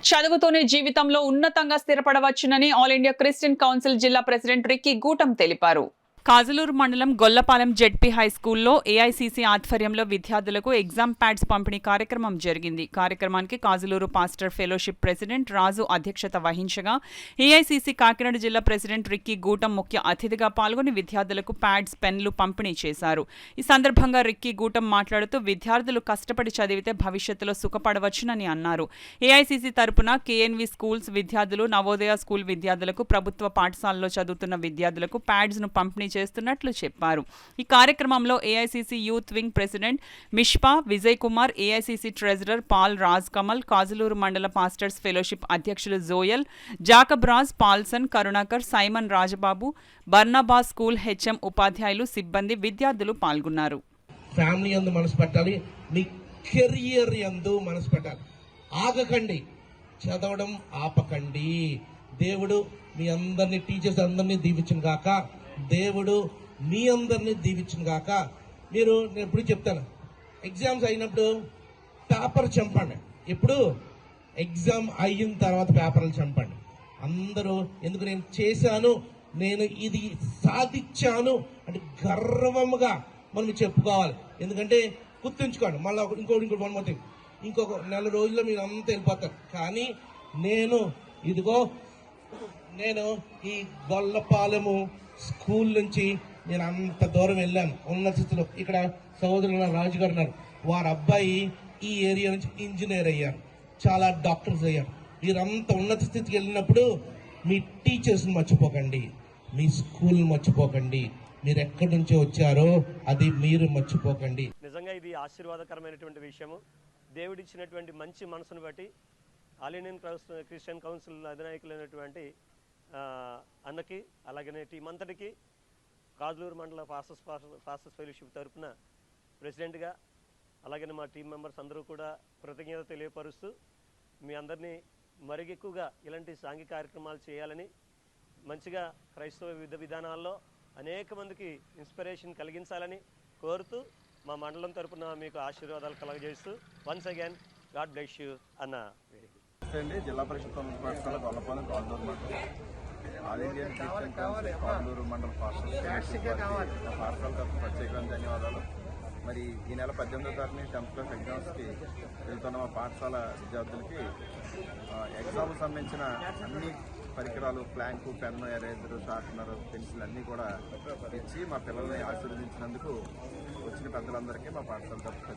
చదువుతోనే జీవితంలో ఉన్నతంగా స్థిరపడవచ్చునని all India Christian council జిల్లా ప్రెసిడెంట్ రిక్కీ గూటం తెలిపారు. కాజలూరు మండలం గొల్లపాలెం జెడ్పీ హైస్కూల్లో ఏఐసీసీ ఆధ్వర్యంలో విద్యార్థులకు ఎగ్జామ్ ప్యాడ్స్ పంపిణీ కార్యక్రమం జరిగింది. కార్యక్రమానికి కాజలూరు పాస్టర్ ఫెలోషిప్ ప్రెసిడెంట్ రాజు అధ్యక్షత వహించగా ఏఐసీసీ కాకినాడ జిల్లా ప్రెసిడెంట్ రిక్కీ గూటం ముఖ్య అతిథిగా పాల్గొని విద్యార్థులకు ప్యాడ్స్, పెన్లు పంపిణీ చేశారు. ఈ సందర్భంగా రిక్కీ గూటం మాట్లాడుతూ విద్యార్థులు కష్టపడి చదివితే భవిష్యత్తులో సుఖపడవచ్చునని అన్నారు. ఏఐసీసీ తరపున కేఎన్వి స్కూల్స్ విద్యార్థులు, నవోదయ స్కూల్ విద్యార్థులకు, ప్రభుత్వ పాఠశాలలో చదువుతున్న విద్యార్థులకు ప్యాడ్స్ ను పంపిణీ చేస్తున్నట్లు చెప్పారు. ఈ కార్యక్రమంలో ఏఐసీసీ యూత్ వింగ్ ప్రెసిడెంట్ మిష్పా Vijay Kumar, AICC treasurer Paul Raj Kamal, Kajaluru మండల పాస్టర్స్ ఫెలోషిప్ అధ్యక్షులు Joel, Jacob Raj, Paulson, Karunakar, Simon Rajababu, బర్నాబా స్కూల్ హెచ్ఎం ఉపాధ్యాయులు, సిబ్బంది, విద్యార్థులు పాల్గొన్నారు. ఫ్యామిలీ యందు మనసు పెట్టాలి, మీ కెరియర్ యందు మనసు పెట్టాలి. ఆగకండి, చదవడం ఆపకండి. దేవుడు మీ అందరినీ, టీచర్స్ అందరినీ దీవించును గాక. దేవుడు మీ అందరినీ దీవించును గాక. నేను ఎప్పుడు చెప్తాను, ఎగ్జామ్స్ అయినప్పుడు పేపర్ చంపండి. ఎప్పుడు ఎగ్జామ్ అయిన తర్వాత పేపర్లు చంపండి. అందరూ ఎందుకు నేను చేశాను, నేను ఇది సాధించాను అంటే గర్వముగా మనం చెప్పుకోవాలి. ఎందుకంటే గుర్తుంచుకోండి, మళ్ళీ ఇంకోటి 1 more thing, ఇంకొక 4 రోజుల్లో మీరు అంతా వెళ్ళిపోతారు. కానీ నేను ఈ గొల్లపాలెము స్కూల్ నుంచి నేను అంత దూరం వెళ్ళాను. ఉన్నత స్థితిలో ఇక్కడ సహోదరులు రాజు గారు ఉన్నారు, వారి అబ్బాయి ఈ ఏరియా నుంచి ఇంజనీర్ అయ్యారు, చాలా డాక్టర్స్ అయ్యారు. వీరంతా ఉన్నత స్థితికి వెళ్ళినప్పుడు మీ టీచర్స్ని మర్చిపోకండి, మీ స్కూల్ మర్చిపోకండి, మీరు ఎక్కడి నుంచో వచ్చారో అది మీరు మర్చిపోకండి. నిజంగా ఇది ఆశీర్వాదకరమైనటువంటి విషయము. దేవుడిచ్చినటువంటి మంచి మనసును బట్టి ఆల్ ఇండియన్ క్రిస్టియన్ కౌన్సిల్ అధినాయకులైనటువంటి అన్నకి, అలాగనే టీం అంతటికి, కాజలూరు మండల పాస్టర్స్ ఫెలోషిప్ తరఫున ప్రెసిడెంట్గా, అలాగనే మా టీం మెంబర్స్ అందరూ కూడా కృతజ్ఞత తెలియపరుస్తూ మీ అందరినీ మరిగెక్కువగా ఇలాంటి సాంఘిక కార్యక్రమాలు చేయాలని, మంచిగా క్రైస్తవ విధానాల్లో అనేక మందికి ఇన్స్పిరేషన్ కలిగించాలని కోరుతూ మా మండలం తరఫున మీకు ఆశీర్వాదాలు కలగజేస్తూ once again God bless you అన్న. జిల్లా పరిషత్ పాఠశాల గొల్లపాలెం కాజలూరు మండలం all India Christian council Kajaluru మండల పాఠశాల తరఫున ప్రత్యేకమైన ధన్యవాదాలు. మరి ఈ నెల 18వ తారీఖున 10th క్లాస్ ఎగ్జామ్స్కి వెళ్తున్న మా పాఠశాల విద్యార్థులకి ఎగ్జామ్కి సంబంధించిన అన్ని పరికరాలు, plank, pen, eraser, sharpener, pencil అన్నీ కూడా ఇచ్చి మా పిల్లల్ని ఆశీర్వదించినందుకు వచ్చిన పెద్దలందరికీ మా పాఠశాల తరఫున